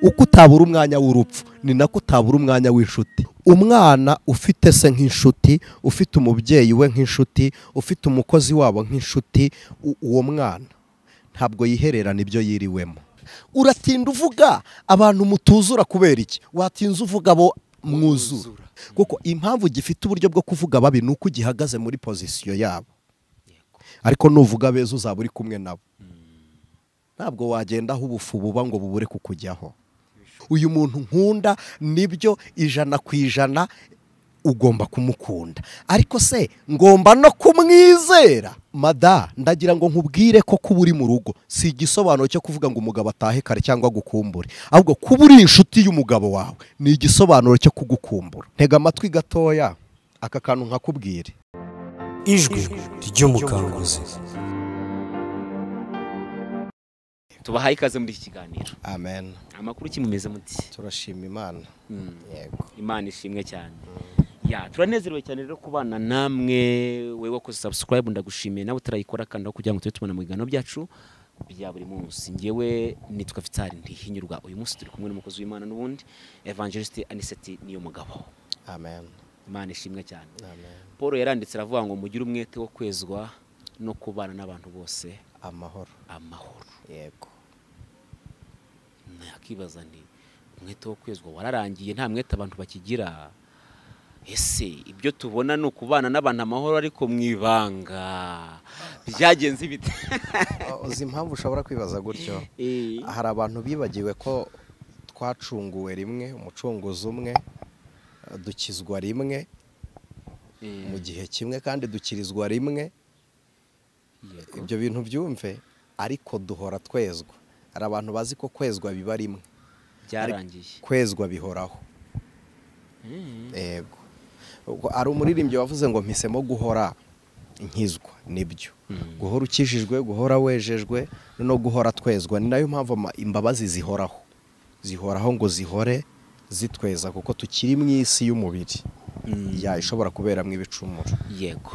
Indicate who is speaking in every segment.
Speaker 1: uko utabura umwanya w'urupfu ni nako utabura umwanya w'inshuti. Umwana ufite se nk'inshuti, ufite umubyeyi we nk'inshuti, ufite umukozi wabo nk'inshuti, uwo mwana ntabwo yihererana ibyo yiriwemo. Uratinda uvuga abantu mutuzura kubera iki? Watinze uvuga abo mwuzura. Kuko impamvu gifite uburyo bwo kuvuga babi nuko gihagaze muri pozisiyo yabo. Ariko nuvuga beza uzaba uri kumwe nabo. Ntabwo wagenda aho ubufu buba ngo bubure kukujyaho. Uyu muntu nkunda nibyo 100% ugomba kumukunda, ariko se ngomba no kumwizera? Mada, ndagira ngo nkubwire ko kuba uri mu rugo si igisobanuro cyo kuvuga ngo umugabo atahe kare cyangwa gukumbure, ahubwo kuba uri inshuti y'umugabo wawe ni igisobanuro cyo kugukumbura. Ntega amatwi gatoya aka kantu nkakubwire.
Speaker 2: Ijwi ry'Umukanguzi.
Speaker 3: Tubahaye ikaze muri iki kiganiro.
Speaker 1: Amen.
Speaker 3: Amakuru kimumeze muti?
Speaker 1: Turashima Imana.
Speaker 3: Yego. Imana ishimwe cyane. Ya, turanezerewe cyane rero kubana namwe. Wewe wakoze subscribe ndagushimiye, nawe turayikora kandi kugira ngo tubone mu biganiro byacu bya buri munsi. Ngewe nitwa Vitali Ndihinyurwa. Uyu munsi turi kumwe n'umukozi w'Imana n'ubundi Ev.Anicet Niyomugabo.
Speaker 1: Amen.
Speaker 3: Imana ishimwe cyane.
Speaker 1: Amen.
Speaker 3: Paul yaranditse aravuga ngo mugire umwete wo kwezwa no kubana n'abantu bose
Speaker 1: amahoro. Yego.
Speaker 3: Nakibaza nti umwete wo kwezwa wararangiye, nta mwete abantu bakigira. Ese ibyo tubona no kubana n'abantu amahoro ariko mwibanga byagenze bite?
Speaker 1: Uzi impamvu ushobora kwibaza gutyo? Hari abantu bibagiwe ko twacunguwe rimwe, umucunguzi umwe, dukizwa rimwe mu gihe kimwe kandi dukirizwa rimwe. Ibyo bintu byumve, ariko duhora twezwa. Hari abantu bazi ko kwezwa biba rimwe,
Speaker 3: byarangiye.
Speaker 1: Kwezwa bihoraho. Yego. Ari umuririmbyi wavuze ngo mpisemo guhora nkizwa. Nibyo. Guhora ukijijwe, guhora wejejwe no guhora twezwa. Ni nayo mpamvu imbabazi zihoraho ngo zihore zitweza, kuko tukiri mu isi y'umubiri ya ishobora kuberamo ibicumuro.
Speaker 3: Yego.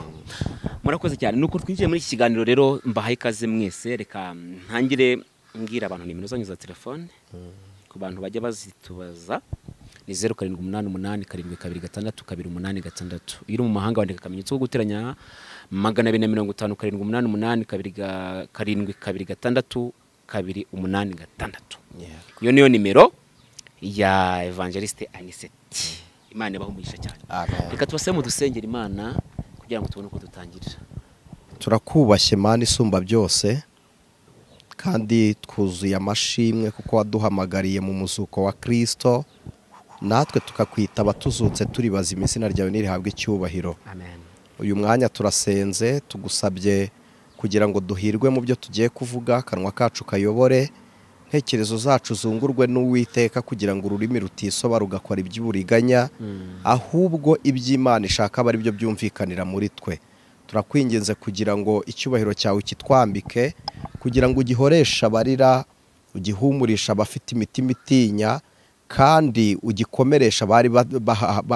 Speaker 3: Murakoze cyane. Nuko twinjiye muri iki kiganiro rero, mbahaye ikaze mwese. Reka ntangire mbwira abantu nimero zanyu za telefone ku bantu bajya bazitubaza. Ni 0788726286. Iri mu mahanga wandika akamenyetso ko guteranya 258 Iyo niyo nimero ya Ev.Anicet. Imana ibaho umugisha cyane. Reka tubaseme mu dusengera Imana kugira ngo tubone uko dutangirira.
Speaker 1: Turakubashye Mana isumba byose, kandi twuzuye amashimwe kuko waduhamagariye mu muzuko wa Christo, natwe tukakwita abatuzutse turi bazima. Izina ryawe nirihabwe icyubahiro.
Speaker 3: Amen.
Speaker 1: Uyu mwanya turasenze, tugusabye kugira ngo duhirwe mu byo tugiye kuvuga, kanwa kacu kayobore, ntekerezo zacu zungurwe n'Uwiteka, kugira ngo ururimi rutisoba rugakora iby'uburiganya, ahubwo iby'Imana ishaka bari byo byumvikanira muri twe. Turakwinginze kugira ngo icyubahiro cyawe kitwambike, kugira ngo ugihoresha abarira, ugihumurisha abafite imitima itinya, kandi ugikomeresha bari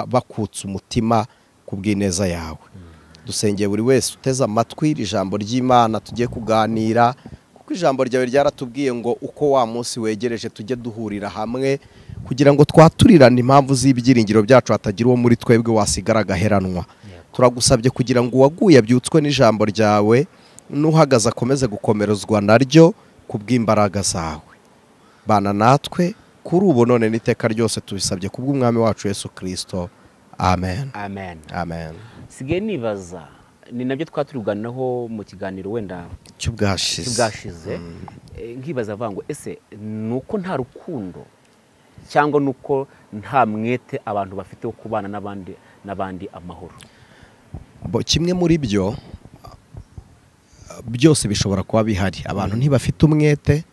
Speaker 1: bakutse umutima kubw'ineza yawe. Dusengeye buri wese uteze amatwi ijambo ry'Imana tugiye kuganira, kuko ijambo ryawe ryaratubwiye ngo uko wa munsi wegereje tujye duhurira hamwe, kugira ngo twaturirane impamvu z'ibyiringiro byacu, hatagira uwo muri twebwe wasigara agaheranwa. Turagusabye kugira ngo uwaguye abyutswe n'ijambo ryawe, n'uhagaze akomeze gukomerezwa naryo kubw'imbaraga zawe. Bana natwe kuri ubu none n'iteka ryose, tubisabye kubw'umwami wacu Yesu Kristo. Amen.
Speaker 3: Amen.
Speaker 1: Amen.
Speaker 3: Sigaye nibaza, ni nabyo twaturuganaho mu kiganiro wenda cyubwashize. Nkibaza avango, ese nuko nta rukundo cyangwa nuko nta mwete abantu bafite wo kubana n'abandi amahoro?
Speaker 1: Kimwe muri byo byose bishobora kuba bihari. Abantu ntibafite umwete,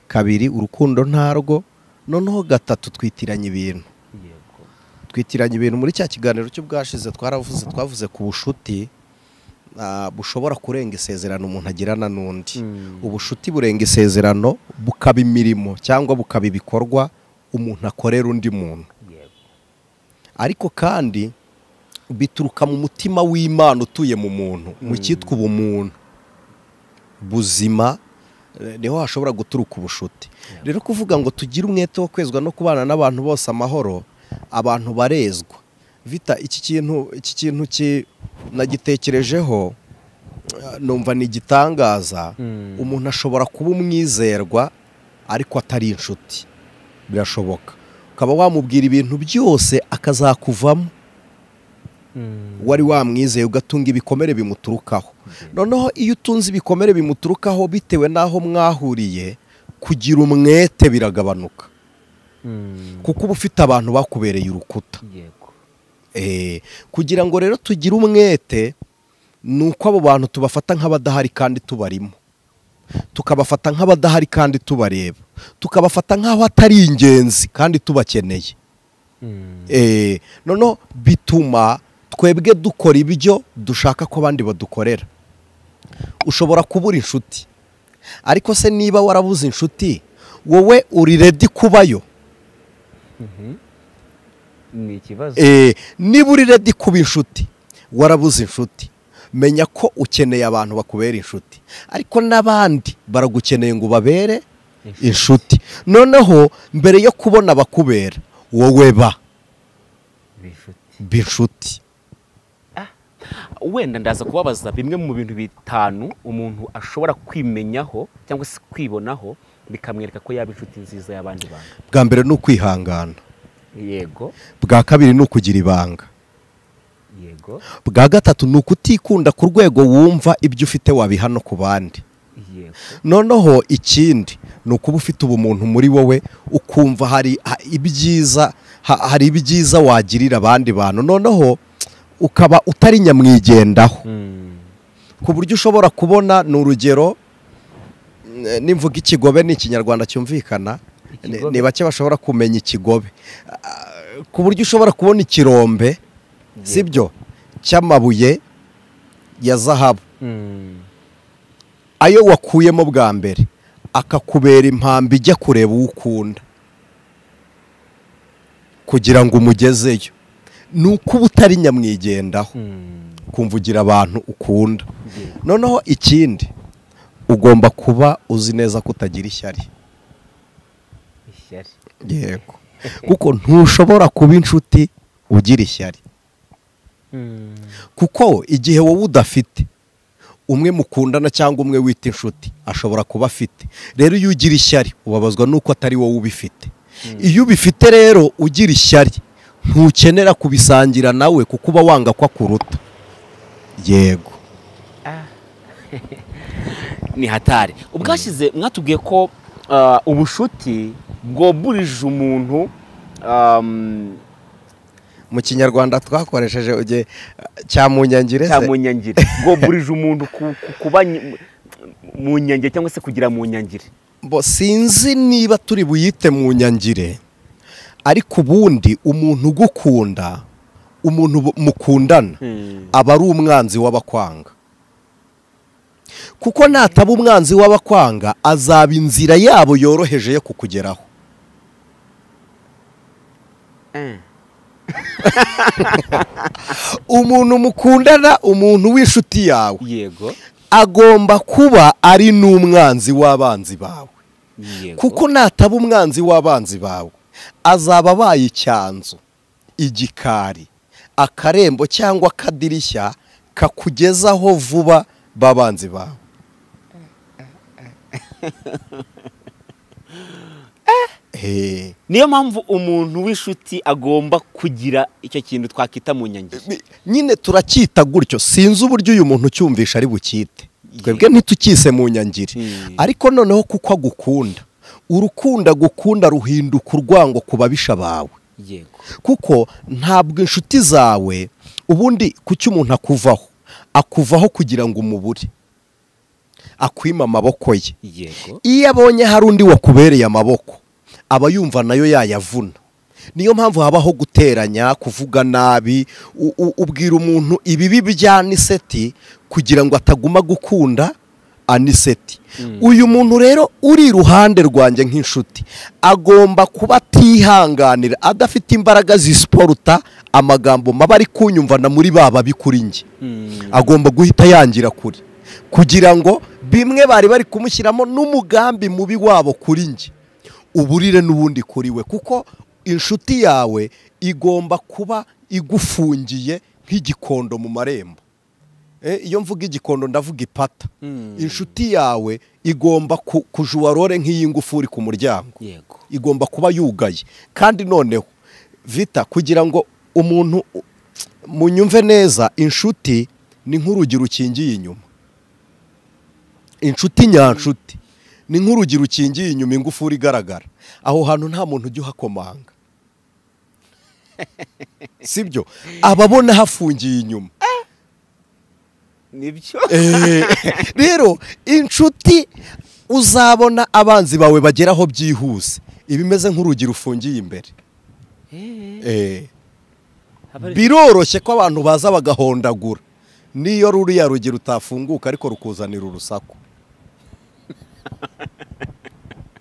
Speaker 1: kabiri urukundo ntarwo, noneho gatatu twitiranya ibintu. Muri cya kiganiro cy'ubwashize twavuze ku bushuti bushobora kurenga isezerano umuntu agirana n'undi. Ubushuti burenga isezerano bukaba imirimo cyangwa bukaba ibikorwa umuntu akorera undi muntu. Ariko kandi bituruka mu mutima w'Imana utuye mu muntu, mu cyitwa ubumuntu buzima, niho hashobora guturuka ubushuti. Rero kuvuga ngo tugire umwete wo kwezwa no kubana n'abantu bose amahoro, abantu barezwa. Vita iki kintu nagitekerejeho numva ni igitangaza. Umuntu ashobora kuba umwizerwa ariko atari inshuti, birashoboka. Ukaba wamubwira ibintu byose akazakuvamo, wari wamwizeye ugatunga ibikomere bimuturukaho. Noneho iyo utunze ibikomere bimuturukaho bitewe n'aho mwahuriye, kugira umwete biragabanuka, kuko uba ufite abantu bakubereye urukuta. Kugira ngo rero tugire umwete, nuko abo bantu tubafata nk'abadahari kandi tubarimo, tukabafata nk'abadahari kandi tubareba, tukabafata nk'aho atari ingenzi kandi tubakeneye. Noneho bituma twebwe dukora ibyo dushaka ko abandi badukorera. Ushobora kubura inshuti, ariko se niba warabuze inshuti, wowe uri ready kubayo?
Speaker 3: Ni ikibazo.
Speaker 1: Niba uri ready kuba inshuti, warabuze inshuti, menya ko ukeneye abantu bakubera inshuti, ariko n'abandi baragukeneye ngo babere inshuti. Noneho mbere yo kubona bakubera, wowe b'inshuti.
Speaker 3: Wenda ndaza kubabaza bimwe mu bintu bitanu umuntu ashobora kwimenyaho cyangwa se kwibonaho bikamwereka ko yaba inshuti nziza y'abandi bantu.
Speaker 1: Bwa mbere ni ukwihangana.
Speaker 3: Yego.
Speaker 1: Bwa kabiri ni ukugira ibanga.
Speaker 3: Yego.
Speaker 1: Bwa gatatu ni ukutikunda ku rwego wumva ibyo ufite wabiha no ku bandi.
Speaker 3: Yego.
Speaker 1: Noneho ikindi ni ukuba ufite ubumuntu muri wowe, ukumva hari ibyiza wagirira abandi bantu, noneho ukaba utari nyamwigendaho. Ku buryo ushobora kubona, ni urugero, nimvuga ikigobe ni ikinyarwanda cyumvikana, ni bake bashobora kumenya ikigobe. Ku buryo ushobora kubona ikirombe, sibyo, cy'amabuye ya zahabu, ayo wakuyemo bwa mbere akakubera impambi ijya kureba uwo ukunda kugira ngo umugezeyo. Ni uko uba utari nyamwigendaho, kumva ugira abantu ukunda. Noneho ikindi, ugomba kuba uzi neza ko utagira ishyari. Yego. Kuko ntushobora kuba inshuti ugira ishyari, kuko igihe wowe udafite, umwe mukundana cyangwa umwe wita inshuti ashobora kuba afite. Rero iyo ugira ishyari ubabazwa nuko atari wowe ubifite. Iyo ubifite rero ugira ishyari, ntukenera kubisangira nawe kuko uba wanga ko akuruta. Yego.
Speaker 3: Ni hatari. Ubwashize mwatubwiye ko ubushuti bwoburije umuntu,
Speaker 1: mu kinyarwanda twakoresheje cyamunyangire
Speaker 3: bwoburije umuntu kuba mu nyangire cyangwa se kugira mu nyangire.
Speaker 1: Sinzi niba turi buyite mu nyangire, ariko ubundi umuntu ugukunda, umuntu mukundana, aba ari umwanzi w'abakwanga. Kuko nataba umwanzi w'abakwanga, azaba inzira yabo yoroheje yo kukugeraho. Umuntu mukundana, umuntu w'inshuti yawe,
Speaker 3: yego,
Speaker 1: agomba kuba ari n'umwanzi w'abanzi bawe. Kuko nataba umwanzi w'abanzi bawe, azaba abaye icyanzu, igikari, akarembo cyangwa akadirishya kakugezaho vuba babanzi bawe.
Speaker 3: Niyo mpamvu umuntu w'inshuti agomba kugira icyo kintu twakita mu nyangire.
Speaker 1: Nyine turacyita gutyo, sinzi uburyo uyu muntu cyumvisha ari bukite. Twebwe ntitukise mu nyangire, ariko noneho kuko agukunda, urukunda gukunda ruhinduka urwango ku babisha bawe.
Speaker 3: Yego.
Speaker 1: Kuko ntabwo inshuti zawe ubundi kuki umuntu akuvaho kugira ngo umubure, akwima amaboko ye.
Speaker 3: Yego.
Speaker 1: Iyo abonye hari undi wakubereye amaboko, aba yumva nayo yayavuna. Niyo mpamvu habaho guteranya, kuvuga nabi, ubwira umuntu ibibi bya Anicet kugira ngo ataguma gukunda Anicet. Uyu muntu rero uri iruhande rwanjye nk'inshuti, agomba kuba atihanganira, adafite imbaraga zisiporuta amagambo mabi ari kunyumvana muri baba bikuri nge. Agomba guhita yangira kuri, kugira ngo bimwe bari bari kumushyiramo n'umugambi mubi wabo kuri njye uburire n'ubundi kuri we, kuko inshuti yawe igomba kuba igufungiye nk'igikondo mu marembo. Iyo mvuga igikondo ndavuga ipata. Inshuti yawe igomba kujuwarore nk'iyi ngufuri ku muryango, igomba kuba yugaye. Kandi noneho Vita, kugira ngo umuntu munyumve neza, inshuti ni nk'urugi rukingiye inyuma. Inshuti nyanshuti ni nk'urugi rukingiye inyuma, ingufuri igaragara. Aho hantu nta muntu ujya uhakomanga, sibyo? Ababona hafungiye inyuma.
Speaker 3: Nibyo.
Speaker 1: Rero inshuti uzabona abanzi bawe bageraho byihuse, ibimeze nk'urugi rufungiye imbere. Biroroshye ko abantu baza bagahondagura niyo ruriya rugi rutafunguka ariko rukuzanira urusaku.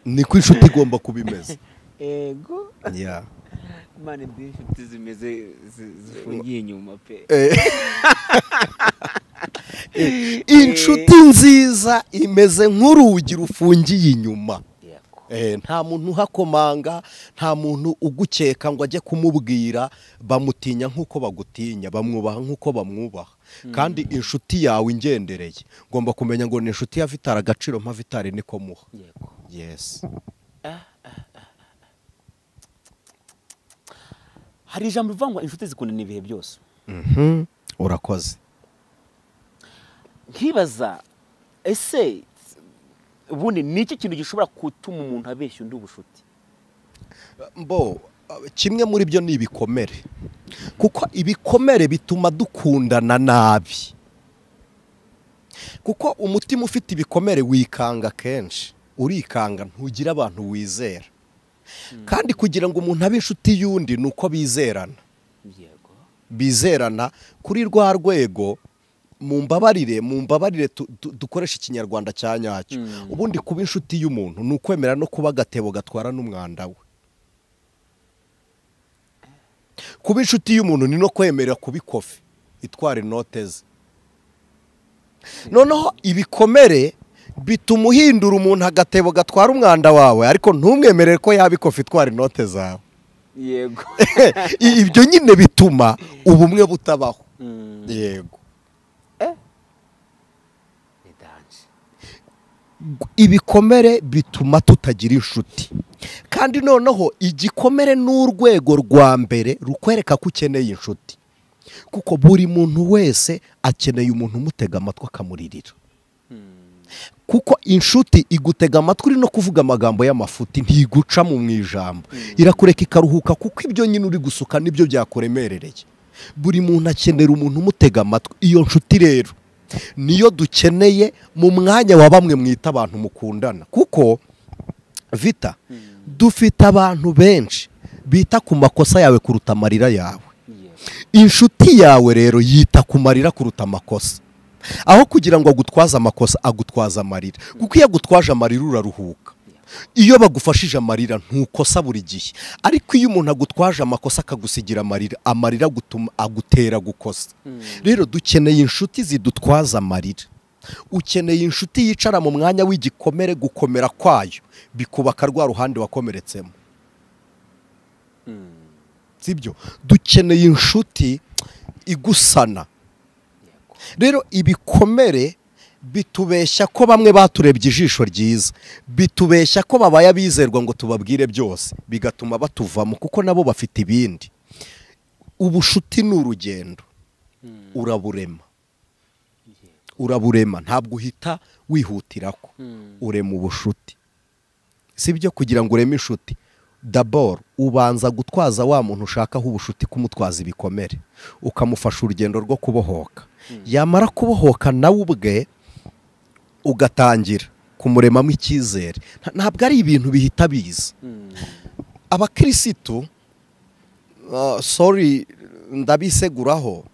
Speaker 1: Niko inshuti igomba kubimeze.
Speaker 3: Ego.
Speaker 1: Yeah.
Speaker 3: Mane inshuti zimeze zifungiye inyuma pe.
Speaker 1: Inshuti nziza imeze nk'urugi rufungiye inyuma. Nta muntu uhakomanga, nta muntu ugukeka ngo ajye kumubwira, bamutinya nk'uko bagutinya, bamwubaha nk'uko bamwubaha. Kandi inshuti yawe ingendereye ngomba kumenya ngo ni inshuti ya Vitara, agaciro mpa Vitara niko muha. Yes.
Speaker 3: Hari ijambo rivuga ngo inshuti zikundana ibihe byose.
Speaker 1: Urakoze.
Speaker 3: Nkibaza ese ubundi niki kintu gishobora gutuma umuntu abeshya undi ubushuti?
Speaker 1: Kimwe muri byo ni ibikomere, kuko ibikomere bituma dukundana nabi. Kuko umutima ufite ibikomere wikanga kenshi, urikanga, ntugira abantu wizera. Kandi kugira ngo umuntu abe inshuti y'undi nuko bizerana. Bizerana kuri rwa rwego. Mumbabarire dukoresha ikinyarwanda cya nyacyo. Ubundi kuba inshuti y'umuntu ni ukwemera no kuba agatebo gatwara n'umwanda we. Kuba inshuti y'umuntu ni no kwemera kuba ikofi itwara inote ze. Noneho ibikomere bituma uhindura umuntu agatebo gatwara umwanda wawe, ariko ntumwemerere ko yaba ikofi itwara inote zawe.
Speaker 3: Yego.
Speaker 1: Ibyo nyine bituma ubumwe butabaho. Yego. Ibikomere bituma tutagira inshuti. Kandi noneho igikomere n'urwego rwa mbere rukwereka ko ukeneye inshuti, kuko buri muntu wese akeneye umuntu umutega amatwi akamuririra. Kuko inshuti igutega amatwi uri no kuvuga amagambo y'amafuti, ntiguca mu ijambo, irakureka ikaruhuka, kuko ibyo nyine uri gusuka nibyo byakuremerereye. Buri muntu akenera umuntu umutega amatwi. Iyo nshuti rero niyo dukeneye mu mwanya wa bamwe mwita abantu mukundana. Kuko Vita, dufite abantu benshi bita ku makosa yawe kuruta amarira yawe. Inshuti yawe rero yita ku marira kuruta amakosa. Aho kugira ngo agutwaze amakosa, agutwaza amarira. Kuko iyo agutwaje amarira uraruhuka. Iyo bagufashije amarira ntukosa buri gihe. Ariko iyo umuntu agutwaje amakosa akagusigira amarira agutera gukosa. Rero dukeneye inshuti zidutwaza amarira. Ukeneye inshuti yicara mu mwanya w'igikomere, gukomera kwayo bikubaka rwa ruhande wakomeretsemo. Sibyo? Dukeneye inshuti igusana. Rero ibikomere bitubeshya ko bamwe baturebye ijisho ryiza, bitubeshya ko babaye abizerwa ngo tubabwire byose, bigatuma batuvamo, kuko nabo bafite ibindi. Ubushuti ni urugendo, uraburema, ntabwo uhita wihutirako, urema ubushuti. Sibyo? Kugira ngo ureme inshuti, d'abord ubanza gutwaza wa muntu ushakaho ubushuti, kumutwaza ibikomere, ukamufasha urugendo rwo kubohoka. Yamara kubohoka nawe ubwe ugatangira kumuremamo icyizere. Ntabwo ari ibintu bihita biza. Abakirisitu, ndabiseguraho,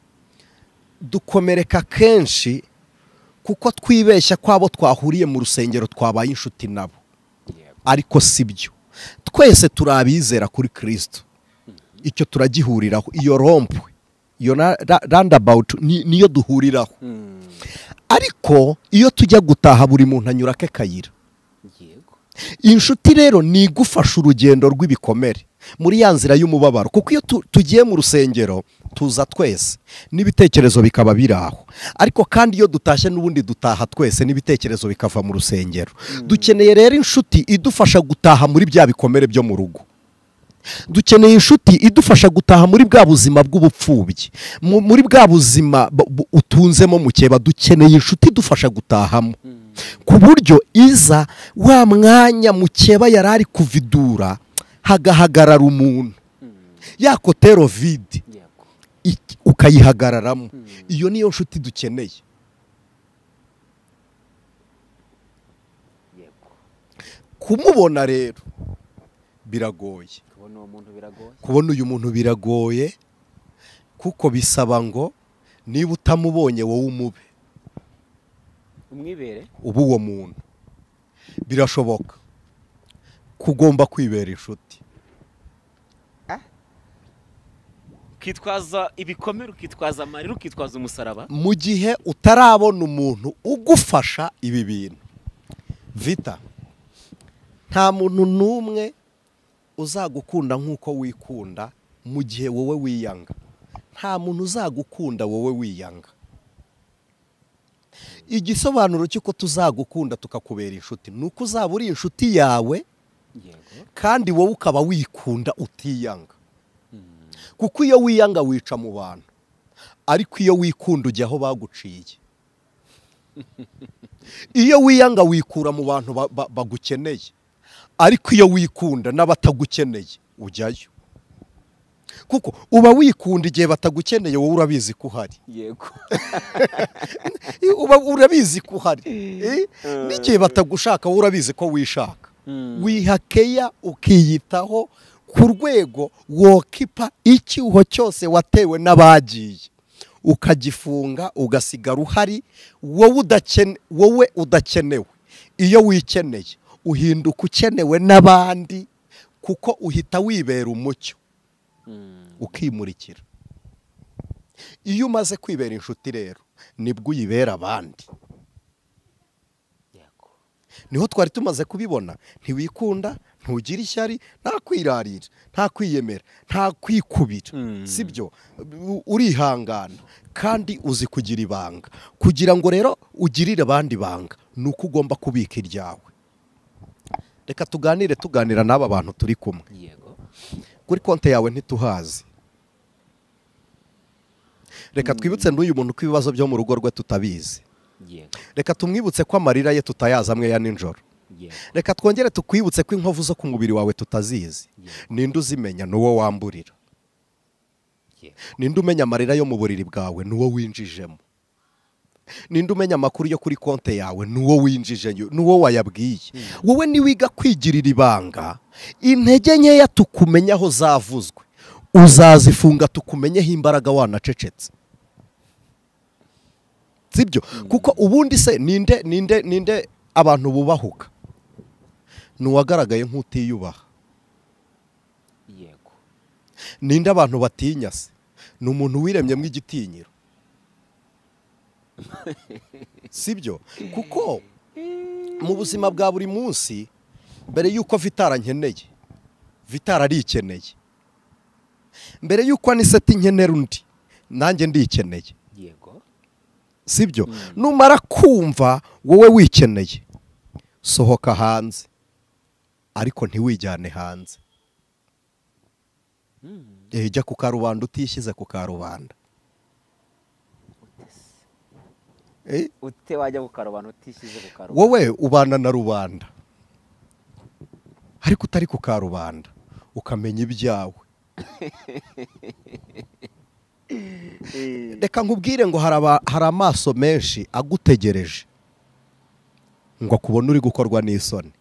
Speaker 1: dukomereka kenshi kuko twibeshya ko abo twahuriye mu rusengero twabaye inshuti nabo. Ariko sibyo. Twese turabizera kuri Christo. Icyo turagihuriraho. Iyo rompwe, iyo roundabout niyo duhuriraho. ariko iyo tujya gutaha buri muntu anyura ke kayira.
Speaker 3: yego
Speaker 1: Inshuti rero ni igufasha urugendo rw'ibikomere muri ya nzira y'umubabaro, kuko iyo tugiye mu rusengero tuza twese n'ibitekerezo bikaba biri aho, ariko kandi iyo dutashye n'ubundi dutaha twese n'ibitekerezo bikava mu rusengero. Dukeneye rero inshuti idufasha gutaha muri bya bikomere byo mu rugo. Dukeneye inshuti idufasha gutaha muri bwa buzima bw'ubupfubyi, muri bwa buzima utunzemo mukeba. Dukeneye inshuti idufasha gutahamo, ku buryo iza wa mwanya mukeba yari ari kuvidura hagahagarara umuntu, ya kotero vide ukayihagararamo. Iyo niyo nshuti dukeneye. Kumubona rero biragoye, kubona uyu muntu biragoye, kuko bisaba ngo niba utamubonye wowe umube,
Speaker 3: umwibere
Speaker 1: ubu uwo muntu. Birashoboka kugomba kwibera inshuti,
Speaker 3: ukitwaza ibikomere, ukitwaza amarira, ukitwaza umusaraba,
Speaker 1: mu gihe utarabona umuntu ugufasha ibi bintu. Vita, nta muntu n'umwe uzagukunda nk'uko wikunda mu gihe wowe wiyanga. Nta muntu uzagukunda wowe wiyanga. Igisobanuro cy'uko tuzagukunda tukakubera inshuti ni uko uzaba uri inshuti yawe kandi wowe ukaba wikunda utiyanga. Kuko iyo wiyanga wica mu bantu, ariko iyo wikunda ujya aho baguciye. Iyo wiyanga wikura mu bantu bagukeneye, ariko iyo wikunda n'abatagukeneye ujyayo. Kuko uba wikunda igihe batagukeneye, wowe urabizi ko uhari.
Speaker 3: yego
Speaker 1: Uba urabizi ko uhari. N'igihe batagushaka wowe urabizi ko wishaka. Wihakeya ukiyitaho ku rwego wokipa icyuho cyose watewe n'abagiye, ukagifunga ugasigara uhari wowe udakenewe. Iyo wikeneye uhinduka ukenewe n'abandi, kuko uhita wibera umucyo ukimurikira. Iyo umaze kwibera inshuti rero nibwo uyibera abandi. Niho twari tumaze kubibona. Ntiwikunda, ntugira ishyari, nta kwirarira, nta kwiyemera, nta kwikubira. Sibyo, urihangana kandi uzi kugira ibanga. Kugira ngo rero ugirire abandi banga nuko ugomba kubika iryawe. Reka tuganira n'aba bantu turi kumwe. Kuri konti yawe ntituhazi. Reka twibutse n'uyu muntu ko ibibazo byo mu rugo rwe tutabizi. Reka tumwibutse ko amarira ye tutayaza amwe ya nijoro. Reka twongere tukwibutse ko inkovu zo ku mubiri wawe tutazizi. Ninde uzimenya? N'uwo wamburira. Ninde umenya amarira yo mu buriri bwawe? N'uwo winjijemo. Ninde umenya amakuru yo kuri konti yawe? N'uwo winjijeyo, n'uwo wayabwiye. Wowe niwiga kwigirira ibanga, intege nkeya tukumenya aho zavuzwe, uzazifunga tukumenyeho imbaraga wanacecetse. Sibyo? Kuko ubundi se ninde abantu bubahuka? Nuwagaragaye nk'utiyubaha.
Speaker 3: yego
Speaker 1: Ninde abantu batinya se? Ni umuntu wiremyemo igitinyiro. Sibyo? Kuko mu buzima bwa buri munsi, mbere yuko Vitara nkeneye, Vitara arikeneye. Mbere yuko Anicet nkenera undi, nanjye ndikeneye.
Speaker 3: yego
Speaker 1: Sibyo? Numara kumva wowe wikeneye, sohoka hanze, ariko ntiwijyane hanze. Jya ku karubanda utishyize ku karubanda.
Speaker 3: ute wajya ku karubanda utishyize ku karubanda?
Speaker 1: Wowe ubana na rubanda, ariko utari ku karubanda ukamenya ibyawe. Reka nkubwire ngo hari amaso menshi agutegereje ngo akubone uri gukorwa n'isoni.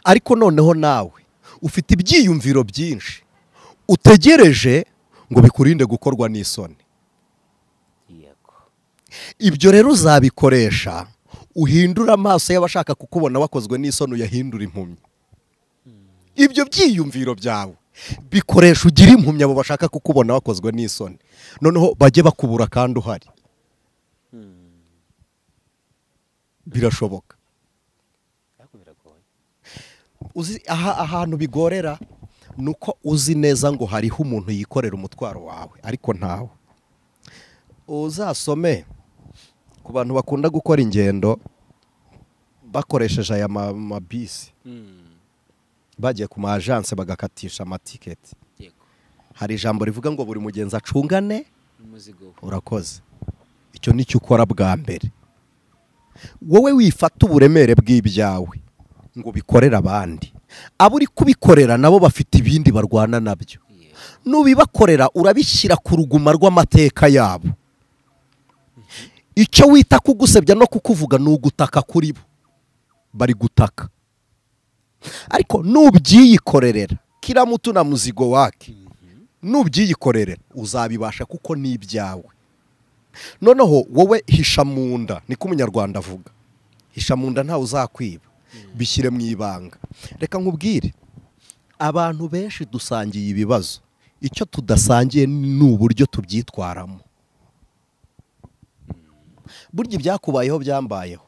Speaker 1: Ariko noneho nawe ufite ibyiyumviro byinshi utegereje ngo bikurinde gukorwa n'isoni. Ibyo rero uzabikoresha uhindura amaso y'abashaka kukubona wakozwe n'isoni, uyahindura impumyi. Ibyo byiyumviro byawe bikoresha ugira impumyi abo bashaka kukubona wakozwe n'isoni, noneho bajye bakubura kandi uhari. birashoboka. Uzi ahantu bigorera nuko uzi neza ngo hariho umuntu yikorera umutwaro wawe ariko ntawe. Uzasome ku bantu bakunda gukora ingendo bakoresheje aya mabisi bagiye ku majanse bagakatisha amatiketi. Hari ijambo rivuga ngo buri mugenzi acungane umuzigo. Urakoze. Icyo nicyo ukora bwa mbere. Wowe wifata uburemere bw'ibyawe ngo bikorera abandi. Abo uri kubikorera nabo bafite ibindi barwana nabyo. Nubibakorera urabishyira ku ruguma rw'amateka yabo. Icyo wita kugusebya no kukuvuga n'ugutaka kuri bo. Bari gutaka. Ariko nubyiyikorerera kila mutu na muzigo wake. Nubyiyikorerera uzabibasha kuko ni ibyawe. Noneho wowe hisha munda niko umunyarwanda avuga. Hisha munda nta uzakwiba. Bishyire mu ibanga. Reka nkubwire abantu benshi dusangiye ibibazo. Icyo tudasangiye ni uburyo tubyitwaramo. Burya ibyakubayeho byambayeho.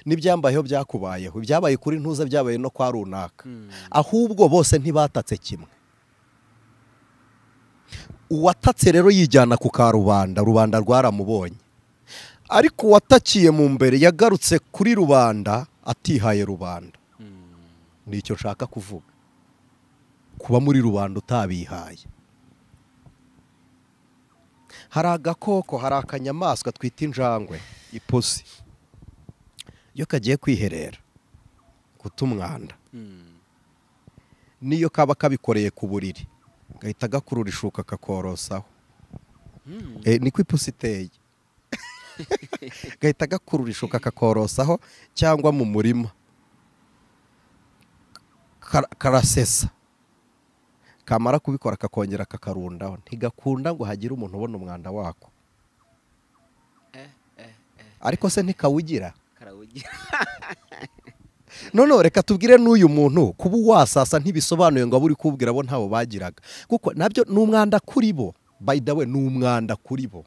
Speaker 1: N'ibyambayeho byakubayeho. Ibyabaye kuri ntuza byabaye no kwa runaka. Ahubwo bose ntibatatse kimwe. Uwatatse rero yijyana ku karubanda, rubanda rwaramubonye. Ariko uwatakiye mu mbere yagarutse kuri rubanda atihaye rubanda. Nicyo nshaka kuvuga. Kuba muri rubanda utabihaye. Hari agakoko, hari akanyamaswa twita injangwe, ipusi. Iyo kagiye kwiherera guta umwanda. Niyo kaba kabikoreye ku buriri gahita gakurura ishuka kakorosaho. Niko ipusi iteye. Gahita gakurura ishuka kakorosaho cyangwa mu murima karasesa. Kamara kubikora kakongera kakarundaho. Ntigakunda ngo hagire umuntu ubona umwanda wako. Ariko se ntikawugira. None reka tubwire n'uyu muntu kuba wasasa ntibisobanuye ngo aburi kubwira bo ntabo bagiraga. Kuko nabyo n'umwanda kuri bo. By the way n'umwanda kuri bo.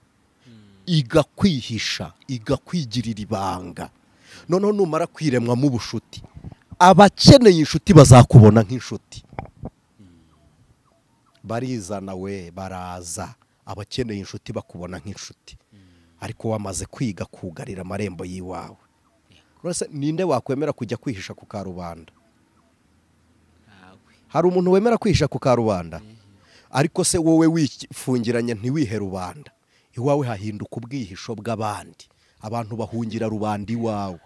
Speaker 1: Igakwihisha, igakwigirira ibanga. Noneho numara kwiremwa mu bushuti. Abakeneye inshuti bazakubona nk'inshuti. Barizana we baraza. Abakeneye inshuti bakubona nk'inshuti. Ariko wamaze kwiga kugarira amarembo yiwawe. Rose ninde wakwemera kujya kwihisha ku karubanda? Hari umuntu wemera kwihisha ku karubanda? Ariko se wowe wifungiranye ntiwihe rubanda. Iwawe hahinduka ubwihisho bw'abandi. Abantu bahungira rubanda iwawe.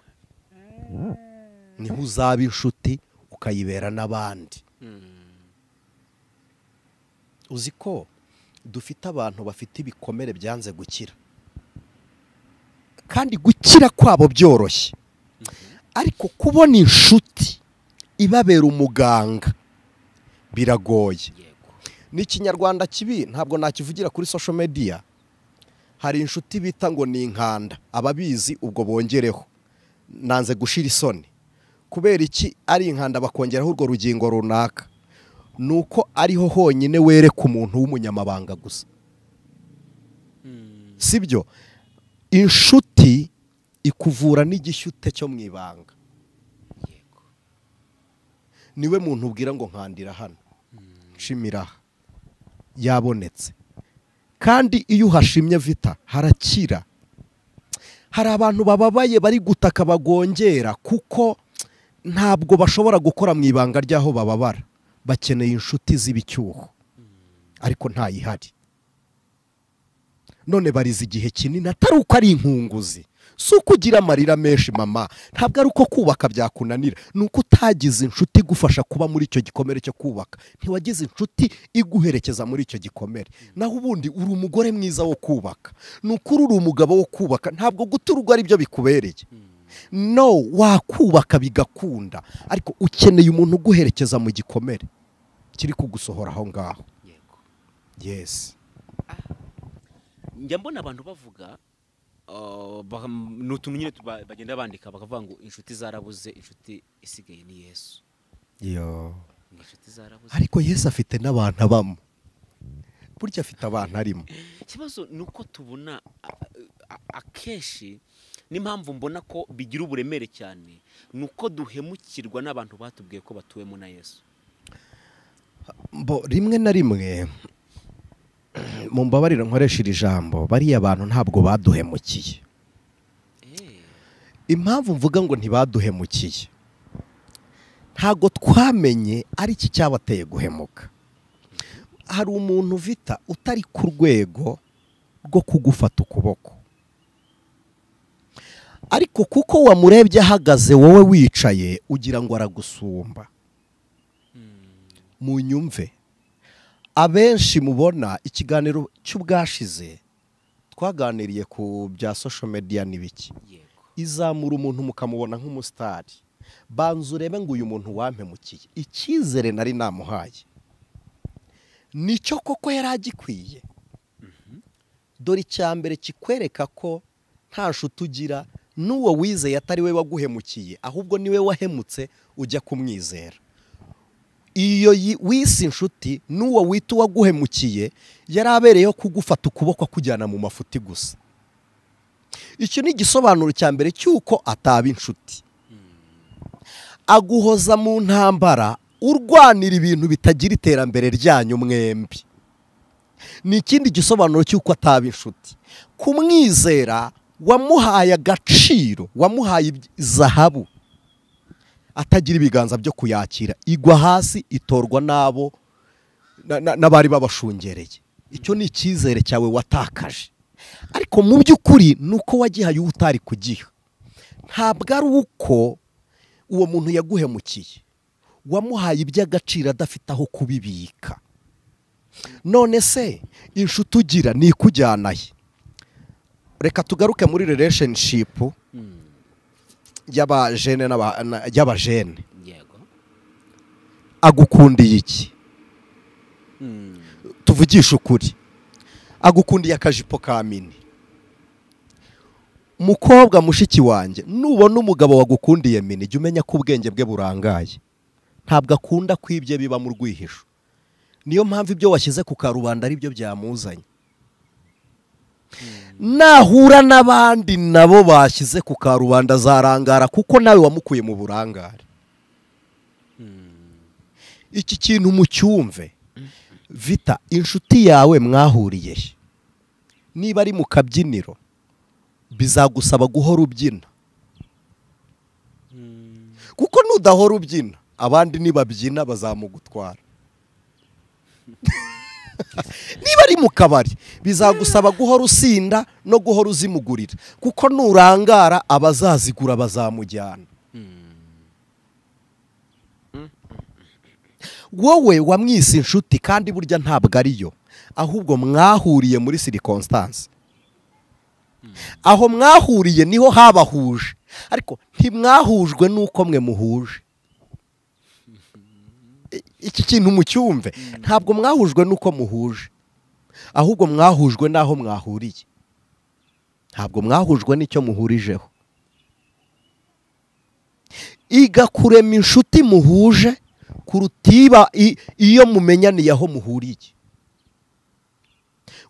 Speaker 1: Niho uzaba inshuti ukayibera n'abandi. Uzi ko dufite abantu bafite ibikomere byanze gukira. Kandi gukira kwabo byoroshye. Ariko kubona inshuti ibabera umuganga biragoye. Ni ikinyarwanda kibi ntabwo nakivugira kuri social media. Hari inshuti bita ngo ni inkanda. Ababizi ubwo bongereho. Nanze gushira isoni. Kubera iki ari inkanda bakongeraho urwo rugingo runaka. Nuko ariho honyine wereka umuntu w'umunyamabanga gusa. Sibyo? Inshuti ikuvura n'igishyute cyo mu ibanga. Niwe muntu ubwira ngo nkandira hano. Nshimira yabonetse. Kandi iyo uhashimye vita harakira. Hari abantu bababaye bari gutaka bagongera kuko ntabwo bashobora gukora mu ibanga ryaho bababara. Bakeneye inshuti z'ibicyuho. Ariko ntayihari. None barize igihe kinini atari uko ari inkunguzi. Si ukugira amarira menshi mama. Ntabwo ari uko kubaka byakunanira. Nuko utagize inshuti igufasha kuba muri icyo gikomere cyo kubaka. Ntiwagize inshuti iguherekeza muri icyo gikomere. Naho ubundi uri umugore mwiza wo kubaka. Nuko uri umugabo wo kubaka. Ntabwo guturwa ari byo bikubereye. No, wakubaka bigakunda. Ariko ukeneye umuntu uguherekeza mu gikomere kiri kugusohora aho ngaho. Yes.
Speaker 3: Njya mbona abantu bavuga n'utuntu nyine bagenda bandika bakavuga ngo inshuti zarabuze, inshuti isigaye ni Yesu. Inshuti zarabuze.
Speaker 1: Ariko Yesu afite n'abantu abamo. Burya afite abantu arimo.
Speaker 3: Ikibazo nuko tubona akeshi n'impamvu mbona ko bigira uburemere cyane nuko duhemukirwa n'abantu batubwiye ko batuwemo na Yesu.
Speaker 1: Rimwe na rimwe mu mbabarira nkoresha iri jambo, bariya abantu ntabwo baduhemukiye. Impamvu mvuga ngo ntibaduhemukiye, ntabwo twamenye ari iki cyabateye guhemuka. Hari umuntu uvita utari ku rwego rwo kugufata ukuboko, ariko kuko wamurebye ahagaze wowe wicaye ugira ngo aragusumba. Munyumve, abenshi mubona ikiganiro cy'ubwashize twaganiriye ku bya social media n'ibiki, izamura umuntu mukamubona nk'umusitari, banza urebe ngo uyu muntu wampemukiye, icyizere nari namuhaye nicyo koko yari agikwiye. Dore icyambere kikwereka ko nta nshuti ugira n'uwo wizeye atari we waguhemukiye, ahubwo niwe wahemutse ujya kumwizera. Iyo wisi inshuti n'uwo wita uwaguhemukiye yari abereyeho kugufata ukuboko akujyana mu mafuti gusa. Icyo ni igisobanuro cya mbere cy'uko ataba inshuti. Aguhoza mu ntambara urwanira ibintu bitagira iterambere ryanyu mwembi. Ni ikindi gisobanuro cy'uko ataba inshuti. Kumwizera wamuhaye agaciro, wamuhaye zahabu, atagira ibiganza byo kuyakira, igwa hasi itorwa nabo n'abari babashungereye. Icyo ni icyizere cyawe watakaje. Ariko mu by'ukuri nuko wagihaye utari kugiha. Ntabwo ari uko uwo muntu yaguhemukiye, wamuhaye iby'agaciro adafite aho kubibika. None se inshuti ugira ni ikujyanaye? Reka tugaruke muri relationship y'abajene y'abajene. Agukundiye iki? Tuvugisha ukuri, agukundiye akajipo ka mini. Mukobwa mushiki wanjye, nubona umugabo wagukundiye mini, jya umenya ko ubwenge bwe burangaye. Ntabwo akunda kwibye biba mu rwihisho. Niyo mpamvu ibyo washyize ku karubanda ari byo byamuzanye. Nahura n'abandi nabo bashyize ku karubanda zarangara, kuko nawe wamukuye mu burangare. Iki kintu mucyumve. Vita, inshuti yawe mwahuriye, niba ari mu kabyiniro bizagusaba guhora ubyina, kuko nudahora ubyina abandi nibabyina bazamugutwara. Niba ari mu kabari bizagusaba guhora usinda no guhora uzimugurira, kuko nurangara abazazigura bazamujyana. Wowe wamwise inshuti kandi burya ntabwo ariyo, ahubwo mwahuriye muri circumstance. Aho mwahuriye niho habahuje, ariko ntimwahujwe nuko mwe muhuje. Iki kintu mucyumve, ntabwo mwahujwe nuko muhuje, ahubwo mwahujwe naho mwahuriye. Ntabwo mwahujwe n'icyo muhurijeho. Iga kurema inshuti muhuje kurutiba iyo mumenyaniye aho muhuriye.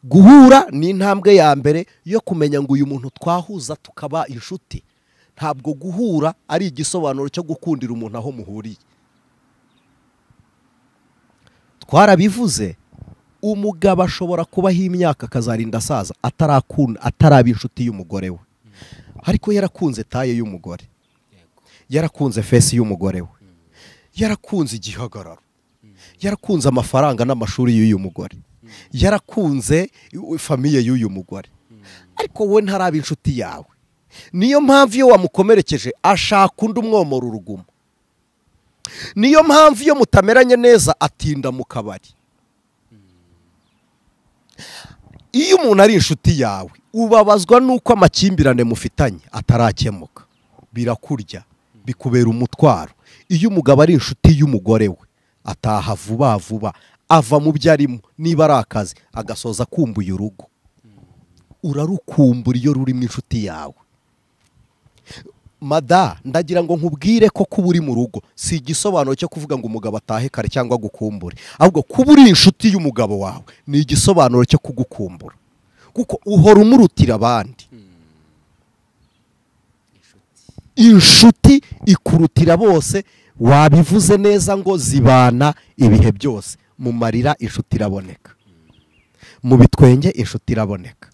Speaker 1: Guhura ni intambwe ya mbere yo kumenya ngo uyu muntu twahuza tukaba inshuti. Ntabwo guhura ari igisobanuro cyo gukundira umuntu aho muhuriye. Twarabivuze, umugabo ashobora kubaho imyaka akazarinda asaza ataraba inshuti y'umugore we, ariko yarakunze taye y'umugore, yarakunze fesi y'umugore we, yarakunze igihagararo, yarakunze amafaranga n'amashuri y'uyu mugore, yarakunze famiye y'uyu mugore, ariko wowe ntaraba inshuti yawe. Niyo mpamvu iyo wamukomerekeje ashaka undi umwomora urugumo. Niyo mpamvu iyo mutameranye neza atinda mu kabari. Iyo umuntu ari inshuti yawe ubabazwa nuko amakimbirane mufitanye atarakemuka, birakurya, bikubera umutwaro. Iyo umugabo ari inshuti y'umugore we ataha vuba vuba, ava mu byo arimo, niba ari akazi agasoza akumbuye urugo. Urarukumbura iyo rurimo inshuti yawe. Mada, ndagira ngo nkubwire ko kuba uri mu rugo si igisobanuro cyo kuvuga ngo umugabo atahe kare cyangwa gukumbure, ahubwo kuba uri inshuti y'umugabo wawe ni igisobanuro cyo kugukumbura, kuko uhora umurutira abandi. inshuti ikurutira bose, wabivuze neza ngo zibana ibihe byose. Mu marira inshuti iraboneka, mu bitwenge inshuti iraboneka.